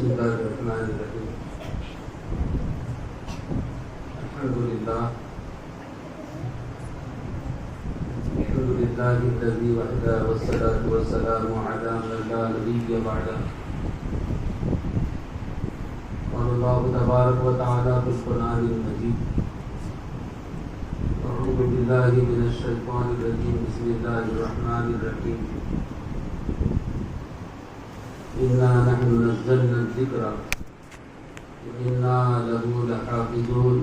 بسم اللہ الرحمن الرحیم الحمدللہ الذی وحدہ والصلاة والسلام علی من لا نبی بعدہ قال اللہ تبارک و تعالی فی القرآن المجید اعوذ باللہ من الشیطان الرجیم بسم اللہ الرحمن الرحیم انا نحن نزلنا الذکر وانا له لحافظون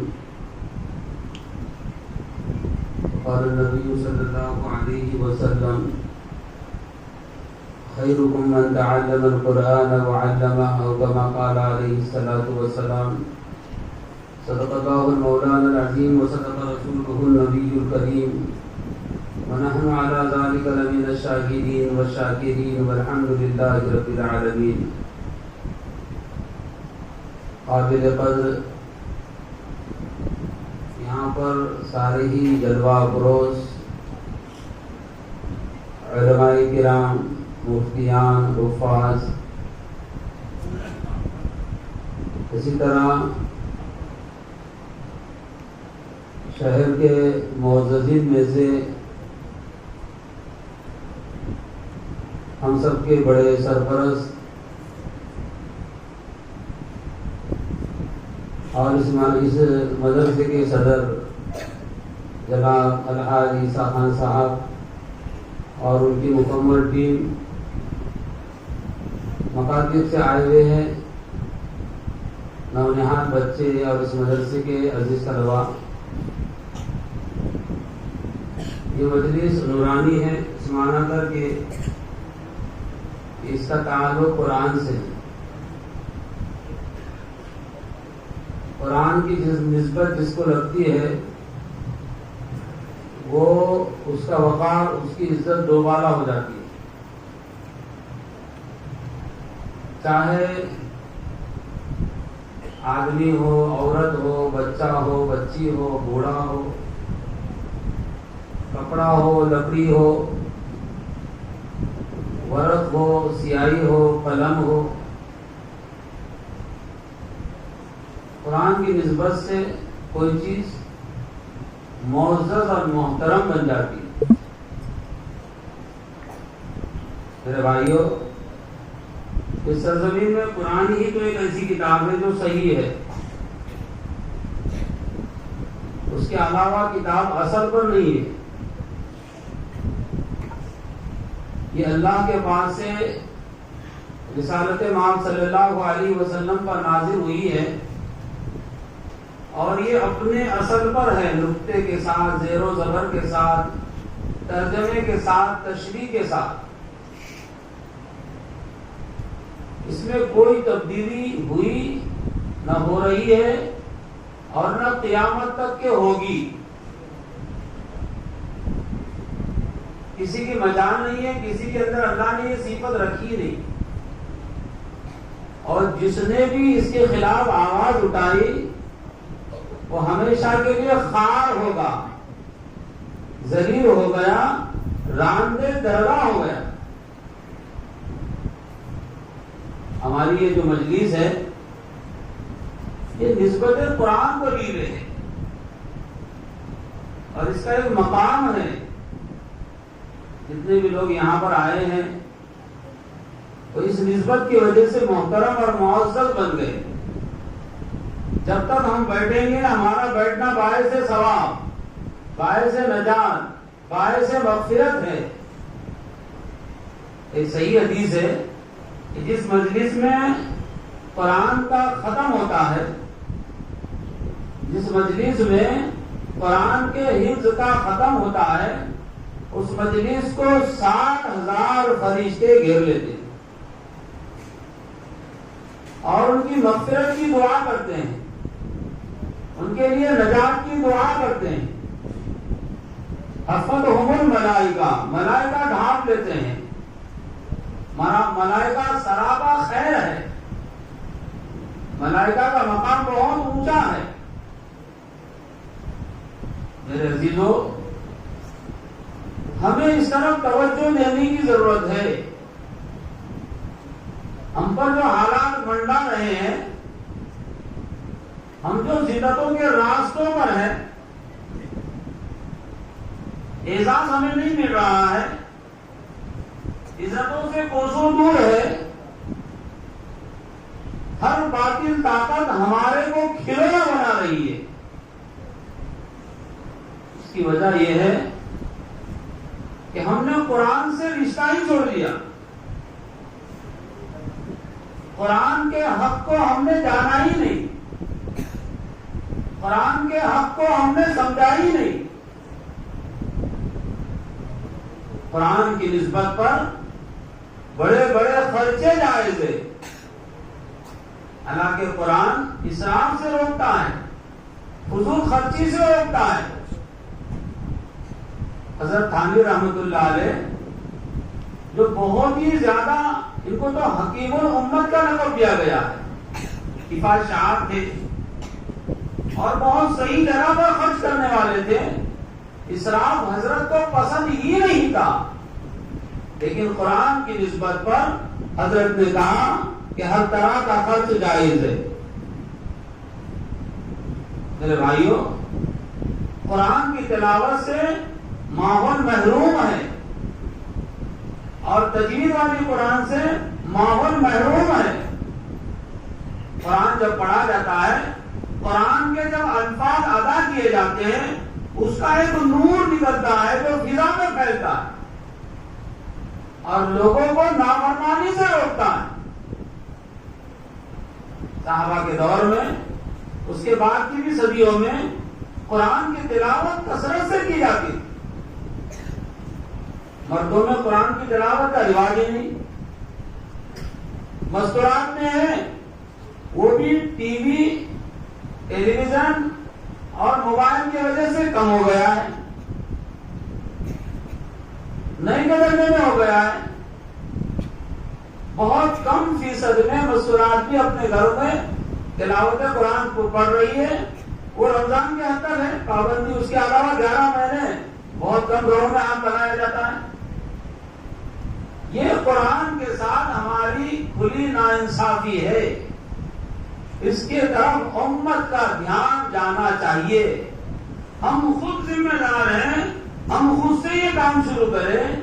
قال النبي صلى الله عليه وسلم خيركم من تعلم القرآن وعلمه أو كما قال عليه الصلاة والسلام صدق الله المولانا العظيم وصدق رسوله النبي الكريم ونحن على ذلك لمن الشاهدين والشاكرين والحمد لله رب العالمين. قابل قدر یہاں پر سارے ہی جلوہ افروز علماء کرام، مفتیان، حفاظ، اسی طرح شہر کے معززین میں سے ہم سب کے بڑے سرپرست اور اس مدرسے کے صدر جناب الحاج عیسیٰ خان صاحب اور ان کی مکمل ٹیم مکاتب سے آئے ہوئے ہیں، نونہاد بچے اور اس مدرسے کے عزیز طلباء، یہ مجلس نورانی ہے اس معنی کر کے اس کا تعلق قرآن سے، قرآن کی جس نسبت جس کو لگتی ہے وہ اس کا وقار، اس کی عزت دوبالا ہو جاتی ہے. چاہے آدمی ہو، عورت ہو، بچہ ہو، بچی ہو، بوڑھا ہو، کپڑا ہو، لکڑی ہو، ورق ہو، سیاہی ہو، قلم ہو، قرآن کی نسبت سے کوئی چیز معزز اور محترم بن جاتی ہے. میرے بھائیوں، اس سرزمین میں قرآن ہی تو ایک ایسی کتاب ہے جو صحیح ہے، اس کے علاوہ کتاب اصل پر نہیں ہے. یہ اللہ کے پاس سے رسالت مآب صلی اللہ علیہ وسلم پر نازل ہوئی ہے اور یہ اپنے اصل پر ہے، نقطے کے ساتھ، زیر و زبر کے ساتھ، ترجمے کے ساتھ، تشریح کے ساتھ. اس میں کوئی تبدیلی ہوئی نہ ہو رہی ہے اور نہ قیامت تک کے ہوگی. کسی کی مجال نہیں ہے، کسی کے اندر اللہ نے یہ صفت رکھی نہیں، اور جس نے بھی اس کے خلاف آواز اٹھائی وہ ہمیشہ کے لیے خار ہوگا، ذلیل ہو گیا، راندے درگاہ ہو گیا. ہماری یہ جو مجلس ہے یہ نسبت قرآن کو لی رہے ہیں اور اس کا ایک مقام ہے. جتنے بھی لوگ یہاں پر آئے ہیں وہ اس نسبت کی وجہ سے محترم اور معزز بن گئے. جب تک ہم بیٹھیں گے ہمارا بیٹھنا باعث ثواب، باعث نجات، باعث مغفرت ہے. ایک صحیح حدیث ہے کہ جس مجلس میں قرآن کا ختم ہوتا ہے، جس مجلس میں قرآن کے حفظ کا ختم ہوتا ہے، اس مجلس کو 60,000 فرشتے گھیر لیتے ہیں اور ان کی مغفرت کی دعا کرتے ہیں، ان کے لیے نجات کی دعا کرتے ہیں. حفظتہم الملائکہ، ملائکہ ڈھانپ لیتے ہیں. ملائکہ سرابا خیر ہے، ملائکہ کا مقام بہت اونچا ہے. میرے عزیزو، ہمیں اس طرف توجہ دینے کی ضرورت ہے. ہم پر جو حالات منڈا رہے ہیں، ہم جو زدتوں کے راستوں پر ہیں، اعزاز ہمیں نہیں مل رہا ہے، عزتوں سے کوسوں دور ہے، ہر باطل طاقت ہمارے کو کھلونا بنا رہی ہے۔ اس کی وجہ یہ ہے کہ ہم نے قرآن سے رشتہ ہی چھوڑ دیا، قرآن کے حق کو ہم نے جانا ہی نہیں، قرآن کے حق کو ہم نے سمجھا ہی نہیں۔ قرآن کی نسبت پر بڑے بڑے خرچے جائز ہے، حالانکہ قرآن اسراف سے روکتا ہے، فضول خرچی سے روکتا ہے۔ حضرت تھانوی رحمۃ اللہ علیہ جو بہت ہی زیادہ، ان کو تو حکیم الامت کا لقب دیا گیا ہے، کفایت شعار تھے اور بہت صحیح جگہ پر خرچ کرنے والے تھے، اسراف حضرت کو پسند ہی نہیں تھا، لیکن قرآن کی نسبت پر حضرت نے کہا کہ ہر طرح کا خرچ جائز ہے۔ میرے بھائیوں، قرآن کی تلاوت سے ماحول محروم ہے، اور تجوید والی قرآن سے ماحول محروم ہے۔ قرآن جب پڑھا جاتا ہے، قرآن کے جب الفاظ ادا کیے جاتے ہیں، اس کا ایک نور نکلتا ہے جو فضا میں پھیلتا ہے اور لوگوں کو نافرمانی سے روکتا ہے۔ صحابہ کے دور میں، اس کے بعد کی بھی صدیوں میں قرآن کی تلاوت کثرت سے کی جاتی تھی۔ مردوں میں قرآن کی تلاوت کا رواج ہی نہیں، مستورات میں ہے، وہ بھی ٹی وی، ٹیلی ویژن اور موبائل کی وجہ سے کم ہو گیا ہے، نئے کے درجے میں ہو گیا ہے۔ بہت کم فیصد میں مستورات بھی اپنے گھروں میں تلاوت قرآن کو پڑھ رہی ہے۔ وہ رمضان کے حد تک ہے پابندی، اس کے علاوہ 11 مہینے بہت کم گھروں میں عام بنایا جاتا ہے۔ یہ قرآن کے ساتھ ہماری کھلی ناانصافی ہے، اس کے طرف امت کا دھیان جانا چاہیے۔ ہم خود ذمہ دار ہیں، ہم خود سے یہ کام شروع کریں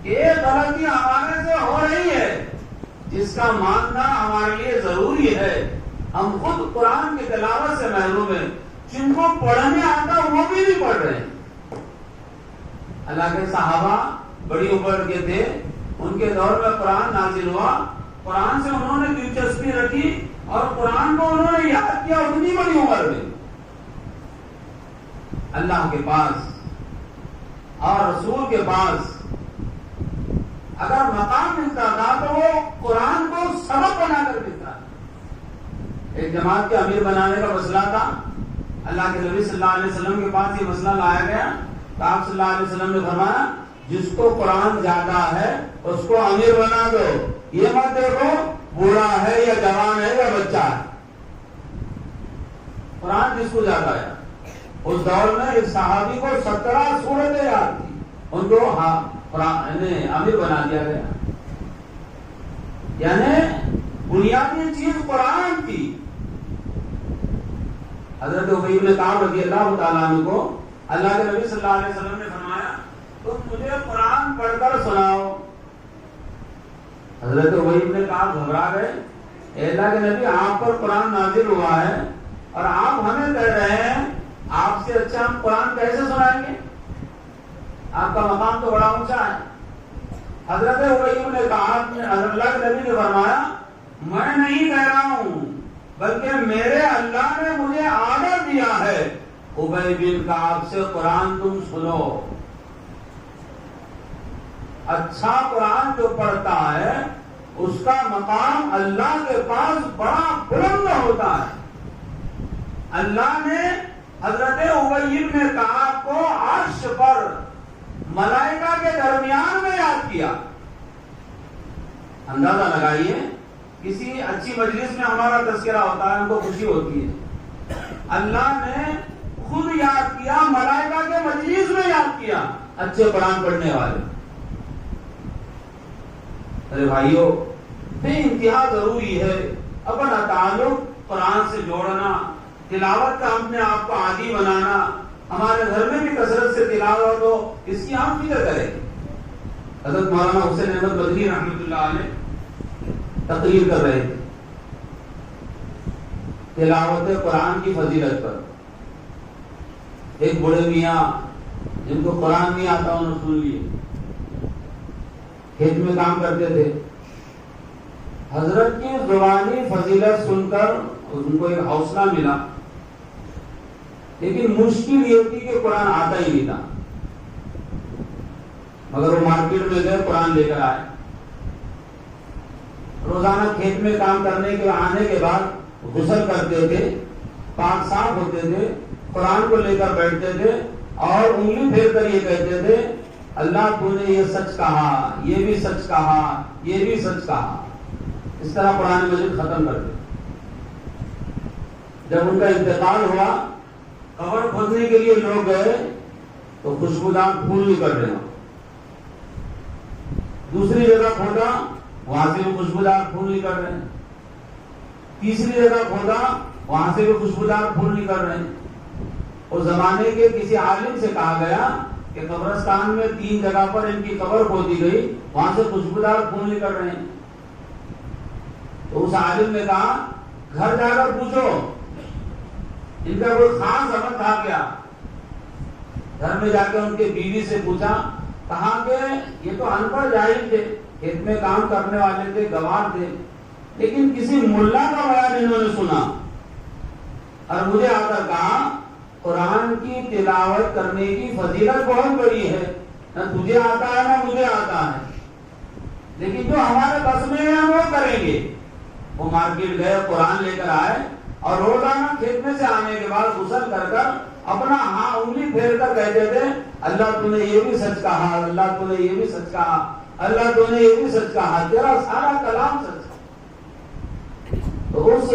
کہ ایک غلطی ہمارے سے ہو رہی ہے جس کا ماننا ہمارے لیے ضروری ہے۔ ہم خود قرآن کی تلاوت سے محروم ہیں، جن کو پڑھنے آتا وہ بھی نہیں پڑھ رہے ہیں۔ اللہ کے صحابہ بڑی عمر کے تھے، ان کے دور میں قرآن نازل ہوا، قرآن سے انہوں نے دلچسپی رکھی اور قرآن کو انہوں نے یاد کیا اتنی بڑی عمر میں۔ اللہ کے پاس اور رسول کے پاس اگر مقام ملتا تھا تو وہ قرآن کو سبق بنا کر دیتا۔ ایک جماعت کے امیر بنانے کا مسئلہ تھا، اللہ کے نبی صلی اللہ علیہ وسلم کے پاس یہ مسئلہ لایا گیا تو آپ صلی اللہ علیہ وسلم نے فرمایا جس کو قرآن زیادہ ہے اس کو امیر بنا دو، یہ مت دیکھو بوڑھا ہے یا جوان ہے یا بچہ ہے، قرآن جس کو زیادہ ہے۔ اس دور میں ایک صحابی کو 17 سورتیں یاد تھی، ان کو امیر بنا دیا گیا، یعنی بنیادی چیز قرآن تھی۔ حضرت ابی بن کعب رضی اللہ تعالیٰ عنہ کو اللہ کے نبی صلی اللہ علیہ وسلم نے فرمایا تم مجھے قرآن پڑھ کر سناؤ۔ حضرت ابی بن کعب گھبرا گئے، اے اللہ کے نبی آپ پر قرآن نازل ہوا ہے اور آپ ہمیں کہہ رہے ہیں آپ سے اچھا ہم قرآن کیسے سنائیں گے، آپ کا مقام تو بڑا اونچا ہے۔ حضرت ابی بن کعب نے اللہ کے نبی نے فرمایا میں نہیں کہہ رہا ہوں بلکہ میرے اللہ نے مجھے آرڈر دیا ہے، ابی بن کعب سے قرآن تم سنو۔ اچھا قرآن جو پڑھتا ہے اس کا مقام اللہ کے پاس بڑا بلند ہوتا ہے۔ اللہ نے حضرت ابی بن کعب کو عرش پر ملائکہ کے درمیان میں یاد کیا۔ اندازہ لگائیے کسی اچھی مجلس میں ہمارا تذکرہ ہوتا ہے، ہم کو خوشی ہوتی ہے، اللہ نے خود یاد کیا، ملائکہ کے مجلس میں یاد کیا اچھے قرآن پڑھنے والے۔ ارے بھائیو، بے انتہا ضروری ہے اپنا تعلق قرآن سے جوڑنا، تلاوت کا اپنے آپ کو عادی بنانا، ہمارے گھر میں بھی کثرت سے تلاوت ہو، اس کی ہم فکر کریں۔ حضرت مولانا حسین احمد مدنی رحمۃ اللہ علیہ تقریر کر رہے تھے تلاوت قرآن کی فضیلت پر۔ ایک بڑے میاں جن کو قرآن نہیں آتا انہوں نے سن لیے، کھیت میں کام کرتے تھے، حضرت کی زبانی فضیلت سن کر ان کو ایک حوصلہ ملا، لیکن مشکل یہ تھی کہ قرآن آتا ہی نہیں تھا، مگر وہ مارکیٹ میں گئے، قرآن لے کر آئے۔ روزانہ کھیت میں کام کرنے کے آنے کے بعد غسل کرتے تھے، پاک صاف ہوتے تھے، قرآن کو لے کر بیٹھتے تھے اور انگلی پھیر کر یہ کہتے تھے اللہ تو نے یہ سچ کہا، یہ بھی سچ کہا، یہ بھی سچ کہا۔ اس طرح قرآن مجید ختم کرتے۔ جب ان کا انتقال ہوا، قبر کھودنے کے لیے لوگ گئے تو خوشبودار پھول نکل رہے ہوں، دوسری جگہ کھودا وہاں سے بھی خوشبودار پھول نکل رہے ہیں، تیسری جگہ کھودا وہاں سے بھی خوشبودار پھول نکل رہے ہیں۔ اس زمانے کے کسی عالم سے کہا گیا کہ قبرستان میں 3 جگہ پر ان کی قبر کھودی گئی، وہاں سے خوشبودار پھول نکل رہے ہیں۔ تو اس عالم نے کہا گھر جا کر پوچھو ان کا کوئی خاص عمل تھا کیا؟ گھر میں جا کے ان کے بیوی سے پوچھا، کہا کہ یہ تو ان پڑھ جاہل تھے، کھیت میں کام کرنے والے تھے، گوار تھے، لیکن کسی ملا کا بیان انہوں نے سنا اور مجھے آ کر کہا قرآن کی تلاوت کرنے کی فضیلت بہت بڑی ہے، نہ تجھے آتا ہے نہ مجھے آتا ہے، لیکن جو ہمارے بس میں ہے ہم وہ کریں گے۔ وہ مارکیٹ گئے، قرآن لے کر آئے اور روزانہ کھیت میں سے آنے کے بعد غسل کر کر اپنا انگلی پھیر کر کہتے تھے اللہ تو نے یہ بھی سچ کہا، اللہ تو نے یہ بھی سچ کہا، اللہ تو نے یہ بھی سچ کہا، تیرا سارا کلام سچ۔ تو اس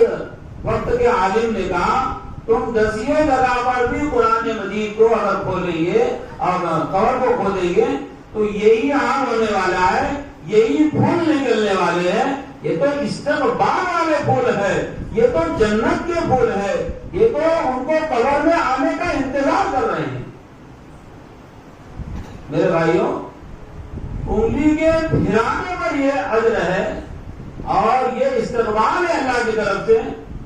وقت کے عالم نے کہا تم 10 جگہ پر بھی قرآن مجید کو اگر کھولیں گے اور قبر کو کھولیں گے تو یہی عام ہونے والا ہے، یہی پھول نکلنے والے ہیں۔ یہ تو استقبال والے پھول ہے، یہ تو جنت کے پھول ہے، یہ تو ان کو قبر میں آنے کا انتظار کر رہے ہیں۔ میرے بھائیوں، انگلی کے پھرانے پر یہ اجر ہے اور یہ استقبال ہے اللہ کی طرف سے،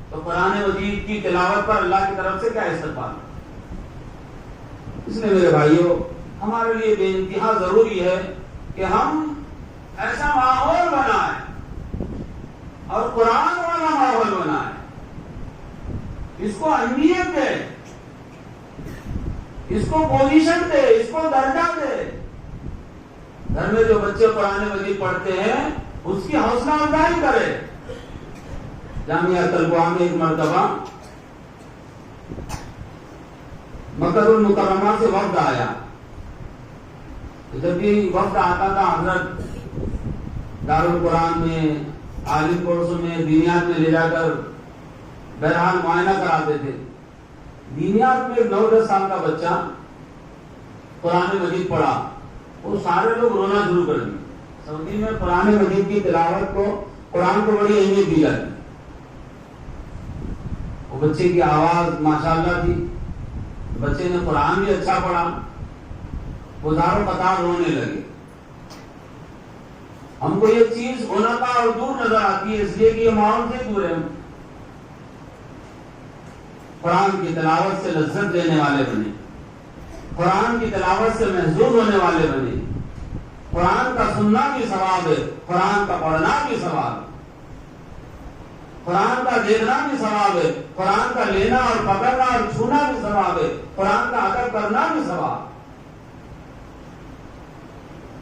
تو قرآن مجید کی تلاوت پر اللہ کی طرف سے کیا استقبال ہے؟ اس لیے میرے بھائیوں ہمارے لیے بے انتہا ضروری ہے کہ ہم ایسا ماحول بنائیں اور قرآن والا ماحول بنائیں، اس کو اہمیت دے، اس کو پوزیشن دے، اس کو درجہ دے۔ گھر میں جو بچے قرآن مجید پڑھتے ہیں اس کی حوصلہ افزائی کرے۔ جامعہ طلبہ میں ایک مرتبہ مکہ المکرمہ سے وفد آیا، جب بھی وقت آتا تھا حضرت دارالقرآن میں، عالم کورسوں میں، دینیات میں لے جا کر بہرحال معائنہ کراتے تھے۔ دینیات میں 9-10 سال کا بچہ قرآن مجید پڑھا، وہ سارے لوگ رونا شروع کر دیے۔ سعودی میں قرآن مجید کی تلاوت کو، قرآن کو بڑی اہمیت دی جاتی۔ وہ بچے کی آواز ماشاءاللہ تھی، بچے نے قرآن بھی اچھا پڑھا، وہ دارو قطار رونے لگے۔ ہم کو یہ چیز اونقا اور دور نظر آتی ہے، اس لیے کہ یہ ماحول سے دور ہے۔ قرآن کی تلاوت سے لذت دینے والے بنے، قرآن کی تلاوت سے محظوظ ہونے والے بنے۔ قرآن کا سننا بھی ثواب ہے، قرآن کا پڑھنا بھی ثواب ہے، قرآن کا دیکھنا بھی ثواب ہے، قرآن کا لینا اور پکڑنا اور چھونا بھی ثواب ہے، قرآن کا ادب کرنا بھی ثواب۔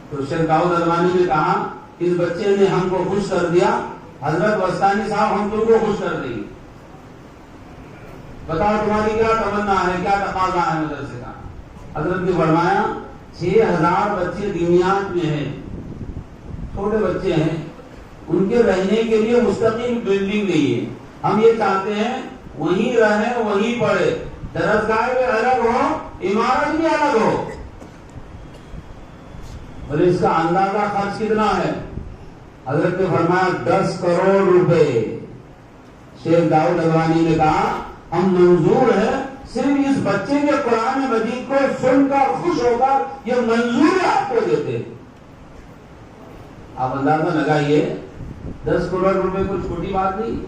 تو شیخ داؤد المانی نے کہا اس بچے نے ہم کو خوش کر دیا، حضرت وسطانی صاحب ہم تم کو خوش کر دیں گے، بتاؤ تمہاری کیا تمنا ہے، کیا تقاضا ہے مدرسے کا۔ حضرت نے فرمایا 6000 بچے دینیات میں ہیں، چھوٹے بچے ہیں، ان کے رہنے کے لیے مستقل بلڈنگ نہیں ہے، ہم یہ چاہتے ہیں وہیں رہیں، وہیں پڑھے، درسگاہ بھی الگ ہو، عمارت بھی الگ ہو۔ بولے اس کا اندازہ خرچ کتنا ہے؟ حضرت نے فرمایا 10 کروڑ روپے. شیخ داؤد الوانی نے کہا ہم منظور ہے صرف اس بچے کے قرآن مجید کو سن کر خوش ہو کر یہ منظور آپ کو دیتے. آپ اندازہ لگائیے 10 کروڑ روپے کوئی چھوٹی بات نہیں.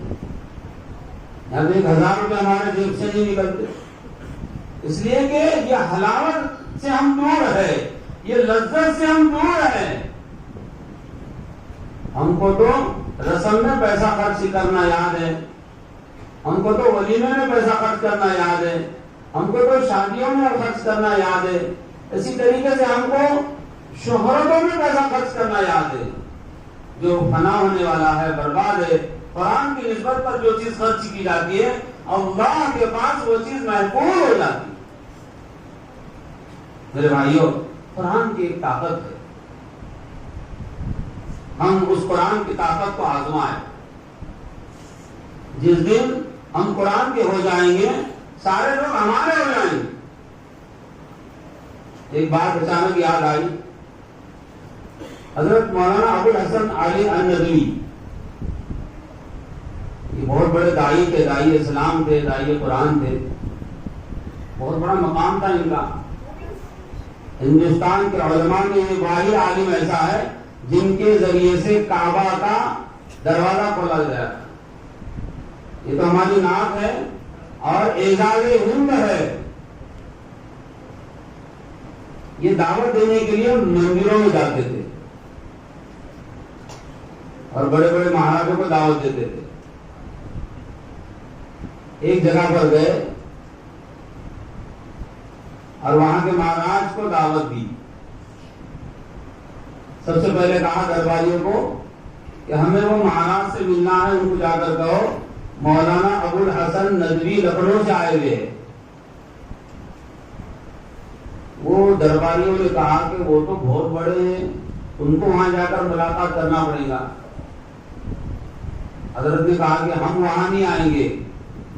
یعنی 1000 روپے ہمارے جیب سے نہیں نکلتے. اس لیے کہ یہ حلاوت سے ہم دور ہے, یہ لذت سے ہم دور ہیں. ہم کو تو رسم میں پیسہ خرچ کرنا یاد ہے, ہم کو تو ولیمے میں پیسہ خرچ کرنا یاد ہے, ہم کو تو شادیوں میں خرچ کرنا یاد ہے. اسی طریقے سے ہم کو شہرتوں میں پیسہ خرچ کرنا یاد ہے. جو فنا ہونے والا ہے, برباد ہے. قرآن کی نسبت پر جو چیز خرچ کی جاتی ہے اللہ کے پاس وہ چیز محفوظ ہو جاتی ہے. میرے بھائیوں, قرآن کی ایک طاقت ہے, ہم اس قرآن کی طاقت کو آزمائیں. جس دن ہم قرآن کے ہو جائیں گے سارے لوگ ہمارے ہو جائیں گے. ایک بات اچانک یاد آئی. حضرت مولانا ابو الحسن علی الندوی, یہ بہت بڑے داعی تھے, داعی اسلام تھے, داعی قرآن تھے. بہت بڑا مقام تھا ان کا. ہندوستان کے علماء میں یہ واحد عالم ایسا ہے جن کے ذریعے سے کعبہ کا دروازہ کھولا گیا تھا. یہ تو ہماری نعت ہے اور اعزاز ہند ہے. یہ دعوت دینے کے لیے مندروں میں جاتے تھے اور بڑے بڑے مہاراجوں کو دعوت دیتے تھے. ایک جگہ پر گئے اور وہاں کے مہاراج کو دعوت دی. سب سے پہلے کہا درباریوں کو کہ ہمیں وہ مہاراج سے ملنا ہے, ان کو جا کر کہو مولانا ابو الحسن ندوی لکھنؤ سے آئے ہوئے. وہ درباریوں نے کہا کہ وہ تو بہت بڑے ہیں, ان کو وہاں جا کر ملاقات کرنا پڑے گا. حضرت نے کہا کہ ہم وہاں نہیں آئیں گے,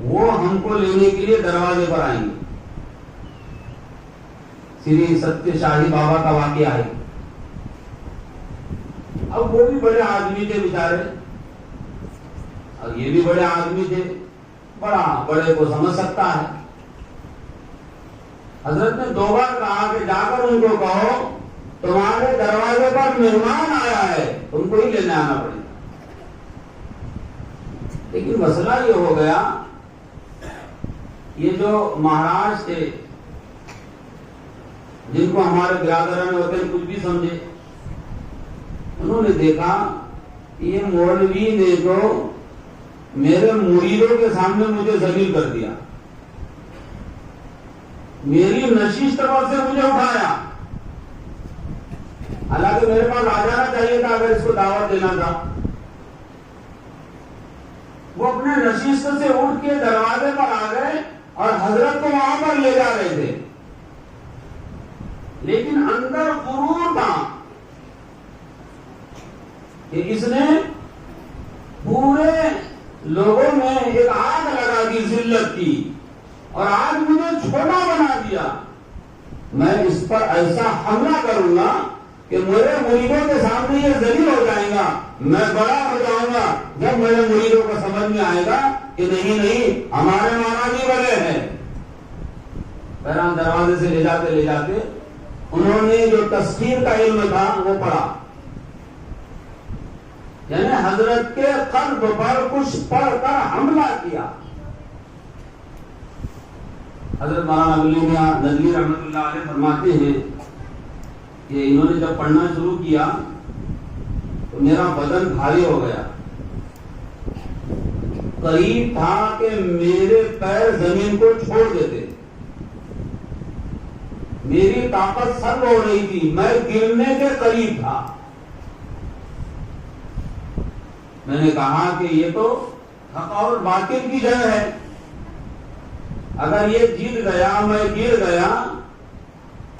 وہ ہم کو لینے کے لیے دروازے پر آئیں گے. سری ستیہ شاہی بابا کا واقعہ ہے. اب وہ بھی بڑے آدمی تھے بیچارے, اور یہ بھی بڑے آدمی تھے, بڑا بڑے کو سمجھ سکتا ہے. حضرت نے 2 بار کہا کہ جا کر ان کو کہو تمہارے دروازے پر مہمان آیا ہے, تم کو ہی لینے آنا پڑے گا. لیکن مسئلہ یہ ہو گیا, یہ جو مہاراج تھے جن کو ہمارے برادران ہوتے ہیں کچھ بھی سمجھے, انہوں نے دیکھا یہ مولوی نے تو میرے مریدوں کے سامنے مجھے ذلیل کر دیا, میری نشست پر سے مجھے اٹھایا. حالانکہ میرے پاس آ جانا چاہیے تھا اگر اس کو دعوت دینا تھا. وہ اپنے نشست سے اٹھ کے دروازے پر آ گئے اور حضرت کو وہاں پر لے جا رہے تھے, لیکن اندر غرور تھا کہ اس نے پورے لوگوں میں ایک آگ لگا دی ذلت کی, اور آج مجھے چھوٹا بنا دیا. میں اس پر ایسا حملہ کروں گا کہ میرے مریدوں کے سامنے یہ ذلیل ہو جائے گا, میں بڑا ہو جاؤں گا جب میرے مریدوں کو سمجھ میں آئے گا کہ نہیں ہمارے مہاراج ہی بڑے ہیں. پہلا دروازے سے لے جاتے انہوں نے جو تفسیر کا علم تھا وہ پڑھا, یعنی حضرت کے قلب پر کچھ پڑھ کر حملہ کیا. حضرت مولانا ندوی رحمۃ اللہ علیہ فرماتے ہیں کہ انہوں نے جب پڑھنا شروع کیا تو میرا بدن بھاری ہو گیا. قریب تھا کہ میرے پیر زمین کو چھوڑ دیتے, میری طاقت سلب ہو رہی تھی, میں گرنے کے قریب تھا. میں نے کہا کہ یہ تو حق اور باطل کی جنگ ہے, اگر یہ جیت گیا میں گر گیا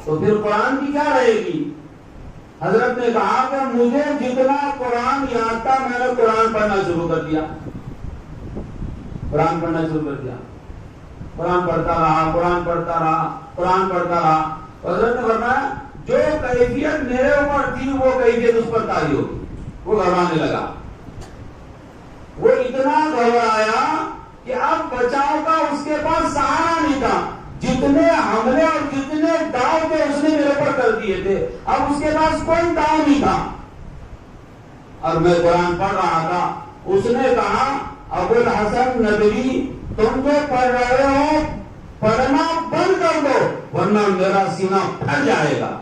تو پھر قرآن کی کیا رہے گی. حضرت نے کہا کہ مجھے جتنا قرآن یاد تھا میں نے قرآن پڑھنا شروع کر دیا, قرآن پڑھنا شروع کر دیا. قرآن پڑھتا رہا. حضرت نے فرمایا جو کیفیت میرے اوپر تھی وہ کیفیت اس پر طاری ہوگی. وہ گھبرانے لگا. وہ اتنا گھبرایا کہ اب بچاؤ کا اس کے پاس سہارا نہیں تھا. جتنے حملے اور جتنے داؤ تھے اس نے میرے پر کر دیے تھے, اب اس کے پاس کوئی داؤ نہیں تھا. اور میں قرآن پڑھ رہا تھا, اس نے کہا ابو الحسن ندوی تم جو پڑھ رہے ہو پڑھنا بند کر دو ورنہ میرا سینہ پھٹ جائے گا.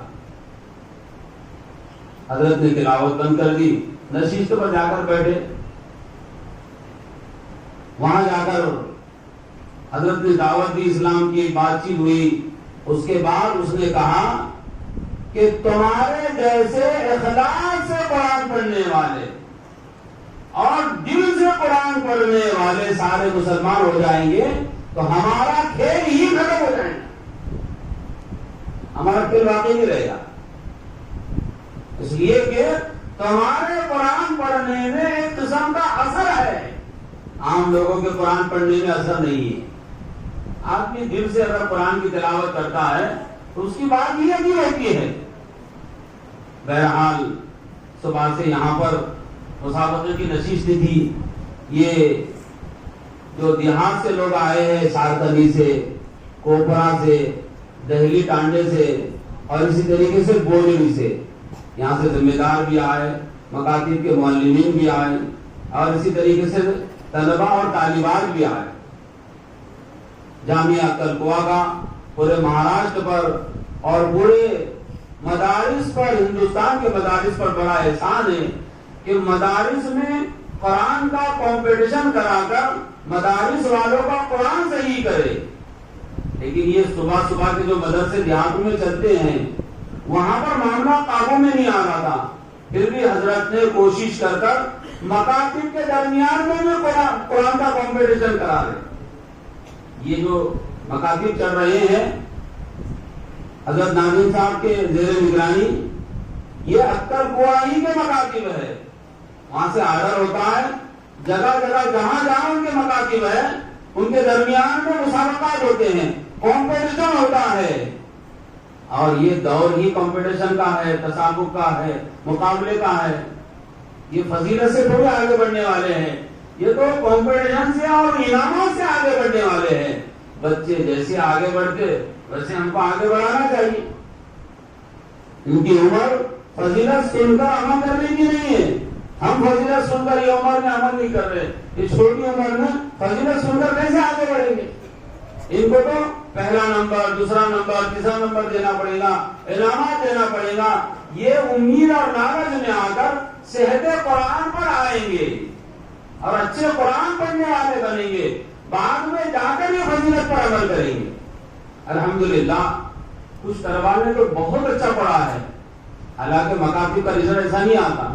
حضرت نے تلاوت بند کر دی, نشست پر جا کر بیٹھے. وہاں جا کر حضرت نے دعوت دی, اسلام کی بات چیت ہوئی. اس کے بعد اس نے کہا کہ تمہارے جیسے اخلاص سے قرآن پڑھنے والے اور دل سے قرآن پڑھنے والے سارے مسلمان ہو جائیں گے تو ہمارا کھیل ہی ختم ہو جائے گا, ہمارا کھیل واقعی نہیں رہے گا. اس لیے کہ تمہارے قرآن پڑھنے میں ایک قسم کا اثر ہے, عام لوگوں کے قرآن پڑھنے میں اثر نہیں ہے. آدمی دل سے اگر قرآن کی تلاوت کرتا ہے تو اس کی بات ہی عجیب ہوتی ہے. بہرحال صبح سے یہاں پر مسابقے کی نشست تھی. یہ جو دیہات سے لوگ آئے ہیں, سارتنی سے, کوپرا سے, دہلی ٹانڈے سے اور اسی طریقے سے بوجلی سے, یہاں سے ذمہ دار بھی آئے, مکاتب کے معلمین بھی آئے اور اسی طریقے سے طلبہ اور طالبات بھی آئے. جامعہ کلکوا کا پورے مہاراشٹر پر اور پورے مدارس پر, ہندوستان کے مدارس پر بڑا احسان ہے کہ مدارس میں قرآن کا کمپٹیشن کرا کر مدارس والوں کا قرآن صحیح کرے. لیکن یہ صبح صبح کے جو مدرسے دیہاتوں میں چلتے ہیں وہاں پر معاملہ قابو میں نہیں آ رہا تھا. پھر بھی حضرت نے کوشش کر کر مکاتب کے درمیان میں بھی قرآن کا کمپٹیشن کرا رہے. یہ جو مکاتب چل رہے ہیں حضرت ناظم صاحب کے زیر نگرانی, یہ اکثر کوئی کے مکاتب ہے. وہاں سے آرڈر ہوتا ہے, جگہ جگہ جہاں جہاں ان کے مکاتب ہے ان کے درمیان میں مسابقات ہوتے ہیں, کمپٹیشن ہوتا ہے. اور یہ دور ہی کمپٹیشن کا ہے, تسابق کا ہے, مقابلے کا ہے. یہ فضیلت سے تھوڑے آگے بڑھنے والے ہیں, یہ تو کمپٹیشن سے اور انعامات سے آگے بڑھنے والے ہیں. بچے جیسے آگے بڑھتے ویسے ہم کو آگے بڑھانا چاہیے. ان کی عمر فضیلت سن کر عمل کرنے کی نہیں ہے. ہم فضیلت سن کر یہ عمر میں عمل نہیں کر رہے, اس چھوٹی عمر میں فضیلت سن کر کیسے آگے بڑھیں گے؟ ان کو تو پہلا نمبر, دوسرا نمبر, تیسرا نمبر دینا پڑے گا, انعامات دینا پڑے گا. یہ امید اور لالچ میں آ کر صحت قرآن پر آئیں گے اور اچھے قرآن پڑھنے والے بنیں گے, بعد میں جا کر یہ فضیلت پر عمل کریں گے. الحمدللہ کچھ طلباء نے تو بہت اچھا پڑھا ہے. حالانکہ مکاتب کا رزلٹ ایسا نہیں آتا,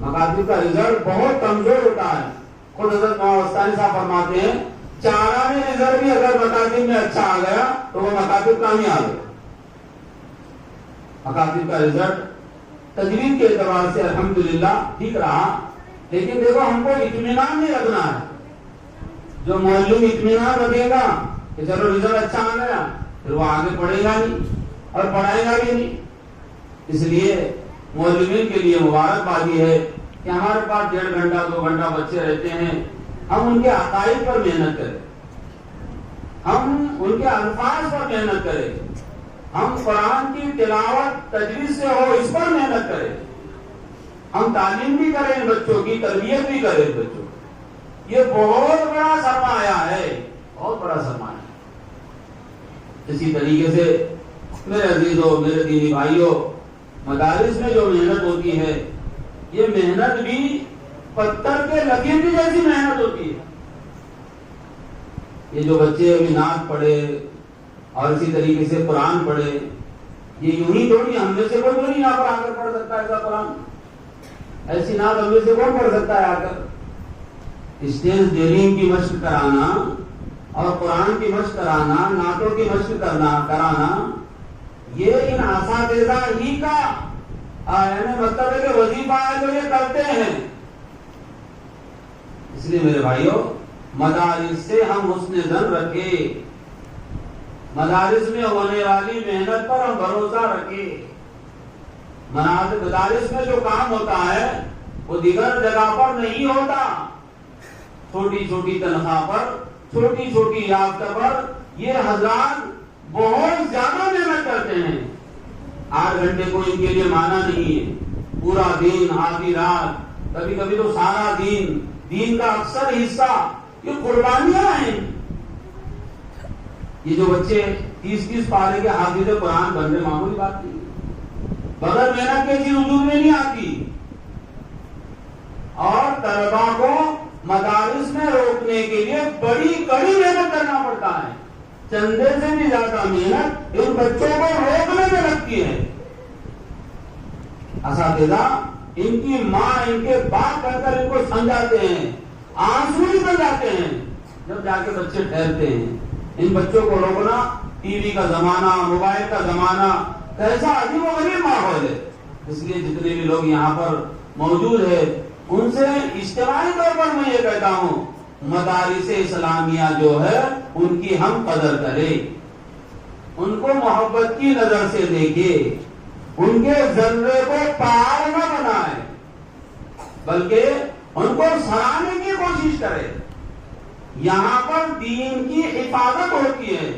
مکاتب کا رزلٹ بہت کمزور ہوتا ہے. خود حضرت مولانا وسطانی صاحب فرماتے ہیں چارہ رزلٹ بھی اگر مکاتب میں اچھا آ گیا تو وہ مکاتب کامیاب ہے. مکاتب کا رزلٹ تجوید کے اعتبار سے الحمدللہ ٹھیک رہا, لیکن دیکھو ہم کو اطمینان نہیں رکھنا ہے. جو معلم اطمینان رکھے گا کہ چلو رزلٹ اچھا آ گیا, پھر وہ آگے پڑھے گا نہیں اور پڑھائے گا بھی نہیں. اس لیے معلمین کے لیے مبارکبادی ہے کہ ہمارے پاس 1.5 گھنٹہ 2 گھنٹہ بچے رہتے ہیں, ہم ان کے عقائد پر محنت کریں, ہم ان کے الفاظ پر محنت کریں, ہم قرآن کی تلاوت تجوید سے ہو اس پر محنت کریں, ہم تعلیم بھی کریں بچوں کی, تربیت بھی کریں بچوں. یہ بہت بڑا سرمایہ ہے, بہت بڑا سرمایہ. اسی طریقے سے میرے عزیزوں, میرے دینی بھائیوں, مدارس میں جو محنت ہوتی ہے یہ محنت بھی پتھر کے لکیر کی جیسی محنت ہوتی ہے. یہ جو بچے ابھی نعت پڑھے اور اسی طریقے سے قرآن پڑھے, یہ یوں ہی تھوڑی, ہم میں سے کوئی نہیں یہاں پر آ کر پڑھ سکتا ہے ایسا قرآن, ایسی نعت ہم میں سے کون پڑھ سکتا ہے آ کر. اسٹیج ڈیلنگ کی مشق کرانا اور قرآن کی مشق کرانا, نعتوں کی مشق کرانا, یہ ان اساتذہ ہی کا یعنی مطلب ہے کہ وظیفہ ہے جو یہ کرتے ہیں. اس لیے میرے بھائیوں, مدارس سے ہم حسن ظن رکھے, مدارس میں ہونے والی محنت پر ہم بھروسہ رکھے. مدارس میں جو کام ہوتا ہے وہ دیگر جگہ پر نہیں ہوتا. چھوٹی چھوٹی تنخواہ پر، چھوٹی چھوٹی یافتہ پر یہ حضرات بہت زیادہ محنت کرتے ہیں. 8 گھنٹے کو ان کے لیے مانا نہیں ہے. پورا دن، آدھی رات، کبھی کبھی تو سارا دین کا اکثر حصہ یہ قربانیاں ہیں. یہ جو بچے 30 پارے کے حافظ قرآن بن رہے معمولی بات نہیں. بغیر محنت کے چیز وجود میں نہیں آتی. اور طلبا کو مدارس میں روکنے کے لیے بڑی کڑی محنت کرنا پڑتا ہے. چندے سے بھی زیادہ محنت ان بچوں کو روکنے میں لگتی ہے. اساتذہ ان کی ماں، ان کے باپ کر کر ان کو سمجھاتے ہیں، آنسو نکل جاتے ہیں جب جا کے بچے ٹھہرتے ہیں. ان بچوں کو روکنا، ٹی وی کا زمانہ، موبائل کا زمانہ، کیسا عجیب و غریب ماحول ہے. اس لیے جتنے بھی لوگ یہاں پر موجود ہیں ان سے اجتماعی طور پر میں یہ کہتا ہوں، مدارس اسلامیہ جو ہے ان کی ہم قدر کریں، ان کو محبت کی نظر سے دیکھیں، ان کے ذرے کو پار نہ بنائیں، بلکہ ان کو سراہنے کی کوشش کریں. یہاں پر دین کی حفاظت ہوتی ہے.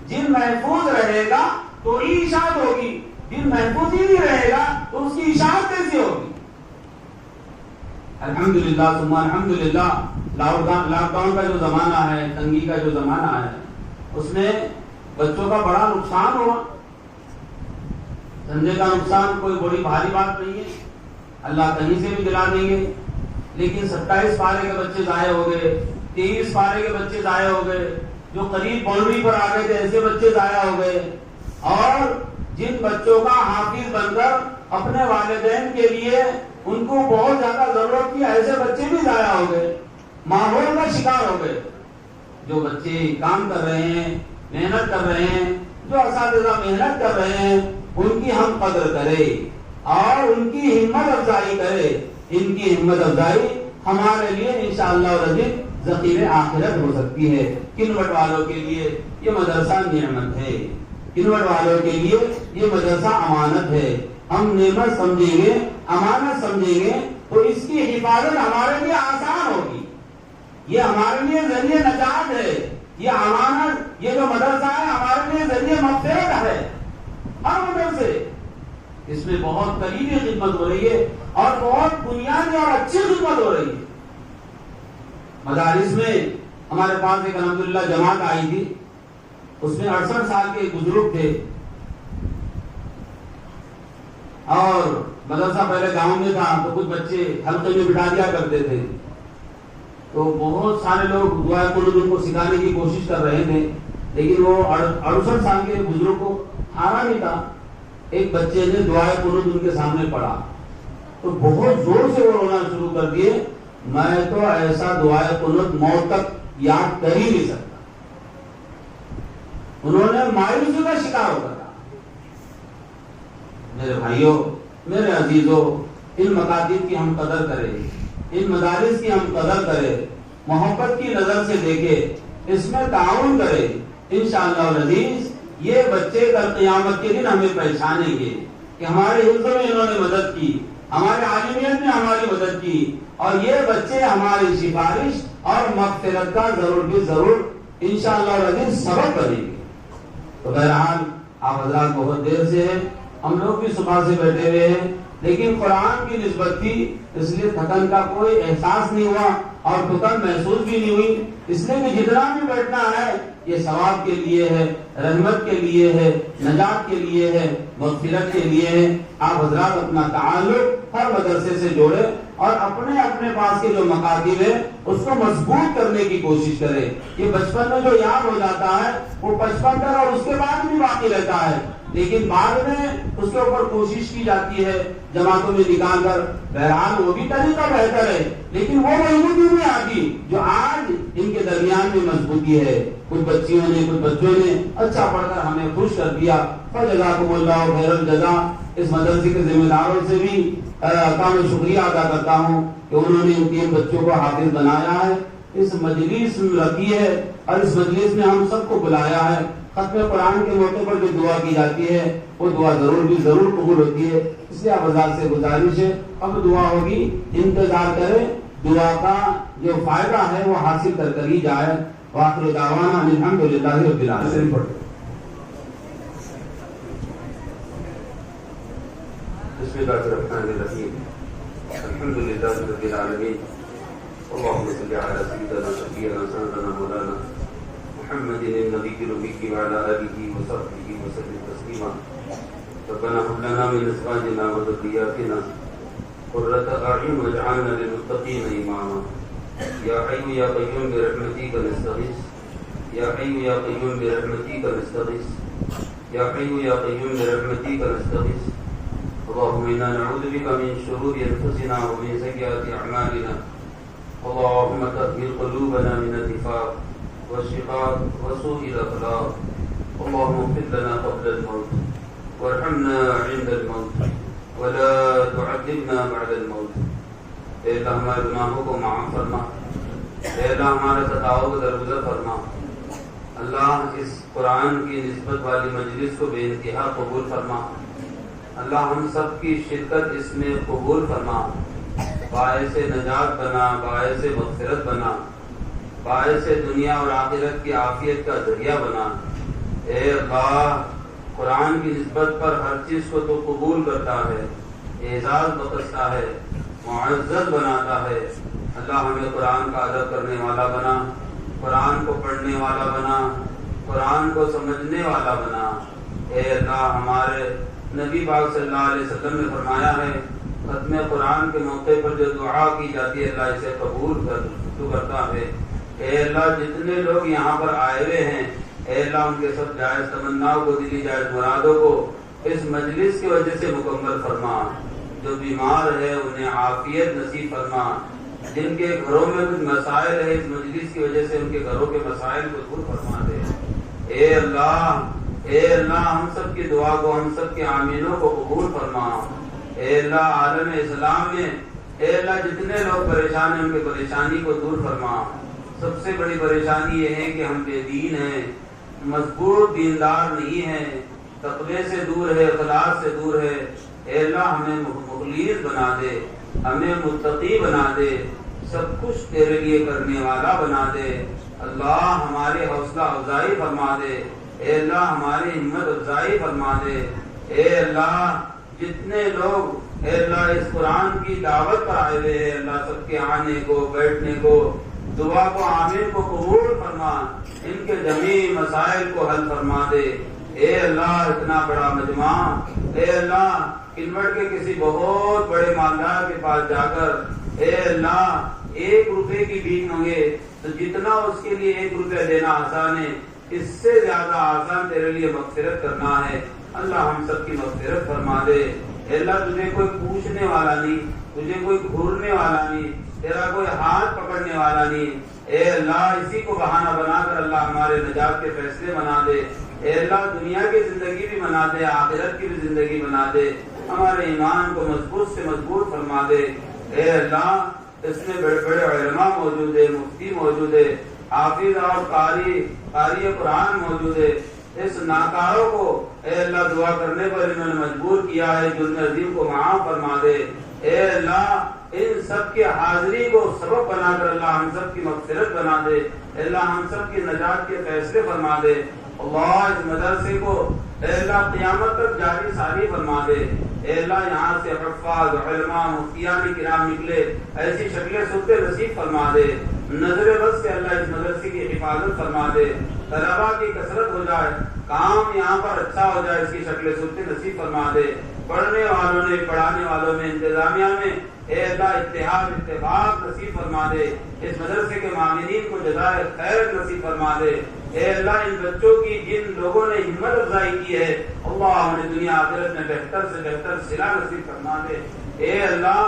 جن محفوظ رہے گا تو ہی اشاعت ہوگی، جن محفوظ ہی نہیں رہے گا تو اس کی اشاعت کیسے ہوگی. الحمدللہ ثم الحمدللہ لاک ڈاؤن کا جو زمانہ ہے، تنگی کا جو زمانہ ہے، اس میں بچوں کا بڑا نقصان ہوا. دھندے کا نقصان کوئی بڑی بھاری بات نہیں ہے، اللہ کہیں سے بھی دلا دیں گے. لیکن 27 پارے کے بچے ضائع ہو گئے، 23 پارے کے بچے ضائع ہو گئے، جو قریب باؤنڈری پر آ گئے تھے ایسے بچے ضائع ہو گئے. اور جن بچوں کا حافظ بن کر اپنے والدین کے لیے ان کو بہت زیادہ ضرورت تھی، ایسے بچے بھی ضائع ہو گئے، ماحول کا شکار ہو گئے. جو بچے کام کر رہے ہیں، محنت کر رہے ہیں، جو اساتذہ محنت کر رہے ہیں، ان کی ہم قدر کریں اور ان کی ہمت افزائی کریں. ان کی ہمت افزائی ہمارے لیے انشاءاللہ العزیز ذخیرہ آخرت ہو سکتی ہے. کنوٹ والوں کے لیے یہ مدرسہ نعمت ہے، کنوٹ والوں کے لیے یہ مدرسہ امانت ہے. ہم نعمت سمجھیں گے، امانت سمجھیں گے تو اس کی حفاظت ہمارے لیے آسان ہوگی. یہ ہمارے لیے ذریعہ نجات ہے. یہ امانت، یہ جو مدرسہ ہے ہمارے لیے ذریعہ مغفرت ہے. ہر مدرسے اس میں بہت قریبی خدمت ہو رہی ہے اور بہت بنیادی اور اچھی خدمت ہو رہی ہے. مدارس میں ہمارے پاس ایک الحمدللہ جماعت آئی تھی، اس میں 68 سال کے بزرگ تھے اور مدرسہ پہلے گاؤں میں تھا تو کچھ بچے حلقے میں بٹھا دیا کرتے تھے. تو بہت سارے لوگ دعائے قنوت ان کو سکھانے کی کوشش کر رہے تھے، لیکن وہ 68 سال کے بزرگ کو آنا نہیں تھا. ایک بچے نے دعائے قنوت ان کے سامنے پڑھا تو بہت زور سے وہ رونا شروع کر دیے. میں تو ایسا دعائے قنوت موت تک یاد کر ہی نہیں سکتا. انہوں نے مایوسی کا شکار ہو کر. میرے بھائیوں، میرے عزیزوں، ان مکاتب کی ہم قدر کریں، ان مدارس کی ہم قدر کریں، محبت کی نظر سے دیکھیں، اس میں تعاون کریں. انشاءاللہ العزیز یہ بچے کل قیامت کے دن ہمیں پہچانیں گے کہ ہمارے حفظ میں انہوں نے مدد کی، ہمارے عالمیت میں ہماری مدد کی، اور یہ بچے ہماری سفارش اور مغفرت کا ضرور بھی ضرور انشاءاللہ العزیز سبب بنیں گے. تو بہرحال آپ حضرات بہت دیر سے ہیں، ہم لوگ بھی صبح سے بیٹھے ہوئے ہیں، لیکن قرآن کی نسبت تھی اس لیے تھکن کا کوئی احساس نہیں ہوا اور تھکن محسوس بھی نہیں ہوئی. اس لیے کہ جتنا بھی بیٹھنا ہے یہ ثواب کے لیے ہے، رحمت کے لیے ہے، نجات کے لیے ہے، مغفرت کے لیے ہے. آپ حضرات اپنا تعلق ہر مدرسے سے جوڑے اور اپنے اپنے پاس کے جو مکاتب ہے اس کو مضبوط کرنے کی کوشش کرے. یہ بچپن میں جو یاد ہو جاتا ہے وہ بچپن تک اور اس کے بعد بھی باقی رہتا ہے، لیکن بعد میں اس کے اوپر کوشش کی جاتی ہے جماعتوں میں نکال کر. بہرحال وہ بھی طریقہ بہتر ہے، لیکن وہ مضبوطی نہیں آتی جو آج ان کے درمیان میں مضبوطی ہے. کچھ بچیوں نے، کچھ بچوں نے اچھا پڑھ کر ہمیں خوش کر دیا. فجزاکم اللہ خیر الجزا. اس مدرسے کے ذمہ داروں سے بھی کا میں شکریہ ادا کرتا ہوں کہ انہوں نے ان کے بچوں کو حافظ بنایا ہے، اس مجلس میں رکھی ہے اور اس مجلس میں ہم سب کو بلایا ہے. ختم قرآن کے موقع پر جو دعا کی جاتی ہے وہ دعا ضرور قبول ہوتی ہے. اس لیے آپ حضرات سے گزارش ہے اب دعا ہوگی، انتظار کریں، دعا کا جو فائدہ ہے وہ حاصل کر ہی جائے. وآخر دعوانا الحمدللہ رب العالمین. بسم اللہ الرحمن الرحیم. الحمدللہ رب العالمین. اللهم صل على سيدنا شفيعنا سندنا مولانا محمد النبي الأمي وعلى آله وصحبه وسلم تسليما. ربنا هب لنا من أزواجنا وذرياتنا قرة أعين واجعلنا للمتقين إماما. يا حي يا قيوم برحمتك نستغيث. يا حي يا قيوم برحمتك نستغيث. يا حي يا قيوم برحمتك نستغيث. اللهم إنا نعوذ بك من شرور أنفسنا ومن سيئات أعمالنا. اللهم طهر قلوبنا من النفاق والشقاق وسوء الأخلاق. اللهم اغفر لنا قبل الموت وارحمنا عند الموت ولا تعذبنا بعد الموت. اے اللہ ہمارے گناہوں کو معاف فرما. اے اللہ ہمارے خطاؤں کو درگزر فرما. اللہ اس قرآن کی نسبت والی مجلس کو بے انتہا قبول فرما. اللہ ہم سب کی شرکت اس میں قبول فرما. باعث نجات بنا، باعث مغفرت بنا، باعث دنیا اور آخرت کی عافیت کا ذریعہ بنا. اے اللہ قرآن کی نسبت پر ہر چیز کو تو قبول کرتا ہے، اعزاز بخشتا ہے، معزز بناتا ہے. اللہ ہمیں قرآن کا ادب کرنے والا بنا، قرآن کو پڑھنے والا بنا، قرآن کو سمجھنے والا بنا. اے اللہ ہمارے نبی پاک صلی اللہ علیہ وسلم نے فرمایا ہے ختم قرآن کے موقع پر جو دعا کی جاتی ہے اللہ اسے قبول کرتا ہے. اے اللہ جتنے لوگ یہاں پر آئے ہوئے ہیں اے اللہ ان کے سب جائز تمناؤں کو، دلی جائز مرادوں کو اس مجلس کی وجہ سے مکمل فرما. جو بیمار ہے انہیں عافیت نصیب فرما. جن کے گھروں میں کچھ مسائل ہے اس مجلس کی وجہ سے ان کے گھروں کے مسائل کو دور فرما دے. اے اللہ ہم سب کی دعا کو، ہم سب کے آمینوں کو قبول فرما. اے اللہ عالم اسلام میں اے اللہ جتنے لوگ پریشان ہیں ان کی پریشانی کو دور فرما. سب سے بڑی پریشانی یہ ہے کہ ہم بے دین ہیں، مضبوط دیندار نہیں ہیں، تقوی سے دور ہے، اخلاص سے دور ہے. اے اللہ ہمیں مخلص بنا دے، ہمیں متقی بنا دے، سب کچھ تیرے لیے کرنے والا بنا دے. اللہ ہمارے حوصلہ افزائی فرما دے. اے اللہ ہماری ہمت افزائی فرما دے. اے اللہ جتنے لوگ اے اللہ اس قرآن کی دعوت پر آئے ہوئے ہیں اللہ سب کے آنے کو، بیٹھنے کو، دعا کو، آمین کو قبول فرما. ان کے جمیع مسائل کو حل فرما دے. اے اللہ اتنا بڑا مجمع اے اللہ کنوٹ کے کسی بہت بڑے مالدار کے پاس جا کر اے اللہ 1 روپے کی بھیک مانگے تو جتنا اس کے لیے 1 روپے دینا آسان ہے اس سے زیادہ آسان تیرے لیے مغفرت کرنا ہے. اللہ ہم سب کی مغفرت فرما دے. اے اللہ تجھے کوئی پوچھنے والا نہیں، تجھے کوئی گھورنے والا نہیں، تیرا کوئی ہاتھ پکڑنے والا نہیں. اے اللہ اسی کو بہانہ بنا کر اللہ ہمارے نجات کے فیصلے بنا دے. اے اللہ دنیا کی زندگی بھی بنا دے، آخرت کی بھی زندگی بنا دے. ہمارے ایمان کو مضبوط سے مضبوط فرما دے. اے اللہ اس میں بڑے بڑے علماء موجود ہے، مفتی موجود ہے، حافظ اور قاری قرآن موجود ہے. اس ناکاروں کو اے اللہ دعا کرنے پر انہوں نے مجبور کیا ہے، جرم عظیم کو معاف فرما دے. اے اللہ ان سب کی حاضری کو سبب بنا کر اللہ ہم سب کی مغفرت بنا دے. اے اللہ ہم سب کی نجات کے فیصلے فرما دے. اللہ اس مدرسے کو اے اللہ قیامت تک جاری ساری فرما دے. اے اللہ یہاں سے حفاظ، علماء، مفتیان کرام نکلے، ایسی شکلیں صورتیں نصیب فرما دے. نظر بس سے اللہ اس مدرسے کی حفاظت فرما دے. طلباء کی کثرت ہو جائے، کام یہاں پر اچھا ہو جائے، اس کی شکلیں صورتیں نصیب فرما دے. پڑھنے والوں نے، پڑھانے والوں میں، انتظامیہ میں اے اللہ اتحاد اتفاق نصیب فرما دے. اس مدرسے کے معاملین کو جزائے خیر نصیب فرما دے. اے اللہ ان بچوں کی جن لوگوں نے ہمت افزائی کی ہے اللہ انہیں دنیا آخرت میں بہتر سے بہتر صلہ نصیب فرما دے. اے اللہ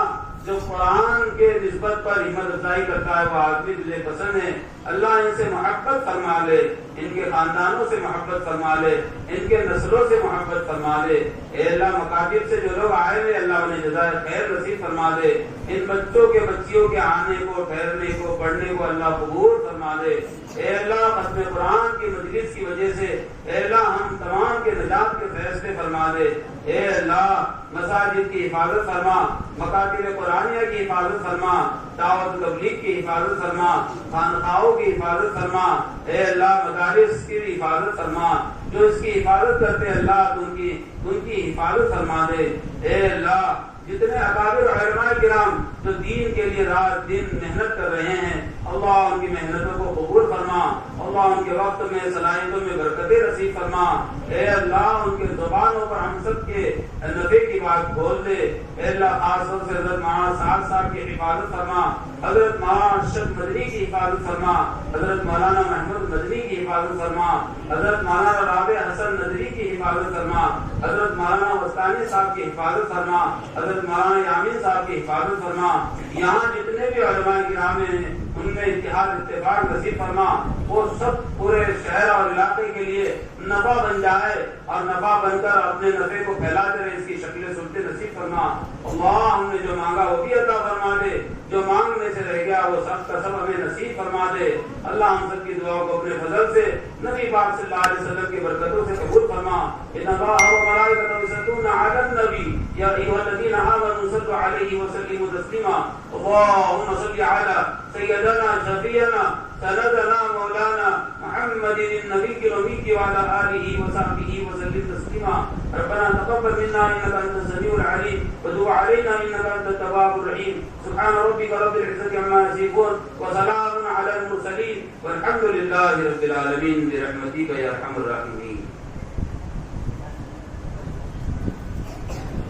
جو قرآن کے نسبت پر ہمت افزائی کرتا ہے وہ آدمی تجھے پسند ہے. اللہ ان سے محبت فرما لے، ان کے خاندانوں سے محبت فرما لے، ان کے نسلوں سے محبت فرما لے. اے اللہ مکاتب سے جو لوگ آئے ہوئے اللہ انہیں جزائے خیر نصیب فرما دے. ان بچوں کے بچیوں کے آنے کو، ٹھہرنے کو، پڑھنے کو اللہ قبول فرما دے. اے اللہ ختم قرآن کی مجلس کی وجہ سے اے اللہ ہم تمام کے نجات کے فیصلے فرما دے. اے اللہ مساجد کی حفاظت فرما، مکاتب قرآنیہ کی حفاظت فرما، دعوت تبلیغ کی حفاظت فرما، خانقاہوں کی حفاظت فرما. اے اللہ مدارس کی حفاظت فرما، جو اس کی حفاظت کرتے اللہ ان کی حفاظت فرما دے. اے اللہ جتنے اکابر علماء کرام جو دین کے لیے رات دن محنت کر رہے ہیں اللہ ان کی محنتوں کو قبول فرما. اللہ ان کے وقت میں صلاحیتوں میں برکتیں نصیب فرما. اے اللہ ان کے زبانوں پر ہم سب کے نفع کی بات کھول دے. اے اللہ خاص طور سے حضرت مولانا سعد صاحب کی حفاظت فرما، حضرت مولانا ارشد مدنی کی حفاظت فرما، حضرت مولانا محمود مدنی کی حفاظت فرما، حضرت مولانا رابع حسن ندوی کی حفاظت فرما، حضرت مولانا وسطانی صاحب کی حفاظت فرما، حضرت مولانا یامین صاحب کی حفاظت فرما. یہاں جتنے بھی علماء کرام ہیں ان میں اتحاد اتفاق نصیب فرما. وہ سب پورے شہر اور علاقے کے لیے نفع بن جائے اور نفع بن کر اپنے نفع کو پھیلاتے رہے، اس کی شکلیں سنتے نصیب فرما. اللہ ہم نے جو مانگا وہ بھی عطا فرما دے، جو مانگنے سے رہ گیا وہ سب کا سب ہمیں نصیب فرما دے. اللہ ہم سب کی دعا کو اپنے فضل سے نبی پاک صلی اللہ علیہ وسلم کی برکتوں سے قبول فرما. ان اللہ و ملائکتہ یصلون علی النبی یا ایھا الذین آمنوا صلوا علیہ وسلموا تسلیما. اللهم صل علی سیدنا شفیعنا سندنا مولانا محمد النبی الامی وعلى آلہ وصحبہ وسلم تسلیما. ربنا تقبل منا انک انت السمیع العلیم وتب علینا انک انت التواب الرحیم. سبحان ربک رب العزة عما یصفون وسلام علی المرسلین والحمد للہ رب العالمین برحمتک یا ارحم الراحمین.